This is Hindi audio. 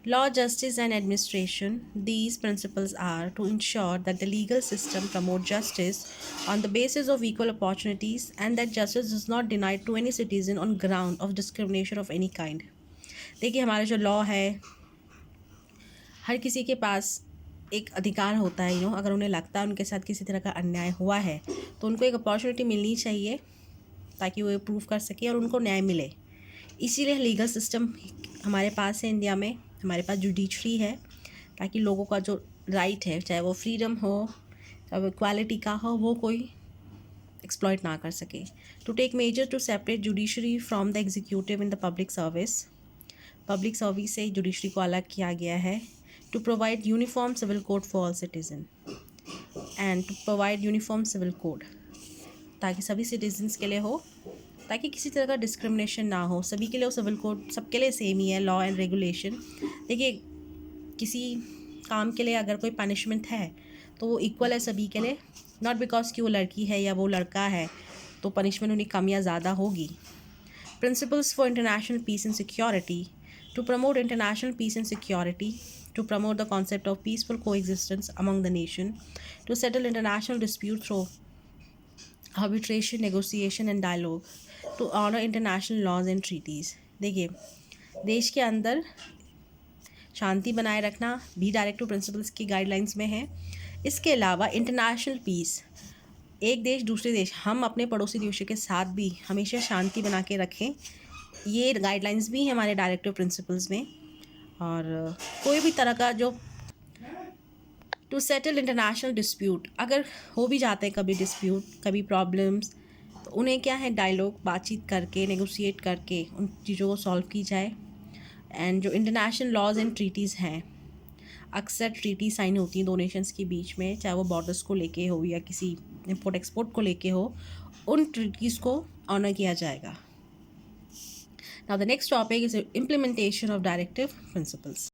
Law, justice, and administration. These principles are to ensure that the legal system promote justice on the basis of equal opportunities and that justice is not denied to any citizen on ground of discrimination of any kind. देखिए हमारा जो लॉ है, हर किसी के पास एक अधिकार होता है अगर उन्हें लगता है उनके साथ किसी तरह का अन्याय हुआ है तो उनको एक अपॉर्चुनिटी मिलनी चाहिए ताकि वो ये प्रूव कर सके और उनको न्याय मिले। इसीलिए लीगल सिस्टम हमारे पास है इंडिया में, हमारे पास जुडिशरी है ताकि लोगों का जो राइट है, चाहे वो फ्रीडम हो चाहे वो इक्वालिटी का हो, वो कोई एक्सप्लॉइट ना कर सके। To take measure to separate judiciary from the executive in the public service से जुडिशरी को अलग किया गया है। To provide uniform civil code for all citizen and to provide uniform civil code ताकि सभी सिटीजन्स के लिए हो, ताकि किसी तरह का डिस्क्रिमिनेशन ना हो, सभी के लिए वो सिविल कोड सबके लिए सेम ही है, लॉ एंड रेगुलेशन। देखिए किसी काम के लिए अगर कोई पनिशमेंट है तो वो इक्वल है सभी के लिए, नॉट बिकॉज कि वो लड़की है या वो लड़का है तो पनिशमेंट उन्हें कम या ज़्यादा होगी। Principles for international peace and security. To promote international peace and security, to promote the concept of peaceful coexistence among the nation, to settle international dispute through arbitration, negotiation and dialogue, to honor international laws and treaties। देखिए देश के अंदर शांति बनाए रखना भी डायरेक्टिव प्रिंसिपल्स की गाइडलाइंस में है। इसके अलावा इंटरनेशनल पीस, एक देश दूसरे देश, हम अपने पड़ोसी देशों के साथ भी हमेशा शांति बना के रखें, ये गाइडलाइंस भी हैं हमारे डायरेक्टिव प्रिंसिपल्स में। और कोई भी तरह का जो टू सेटल इंटरनेशनल डिस्प्यूट, अगर हो भी जाते हैं कभी डिस्प्यूट, कभी प्रॉब्लम्स, तो उन्हें क्या है डायलॉग, बातचीत करके, नेगोशिएट करके उन चीज़ों को सॉल्व की जाए। एंड जो इंटरनेशनल लॉज एंड ट्रीटीज़ हैं, अक्सर ट्रीटी साइन होती हैं दो नेशंस के बीच में, चाहे वो बॉर्डर्स को लेके हो या किसी इम्पोर्ट एक्सपोर्ट को लेके हो, उन ट्रीटीज़ को ऑनर किया जाएगा। Now the next topic is implementation of directive principles.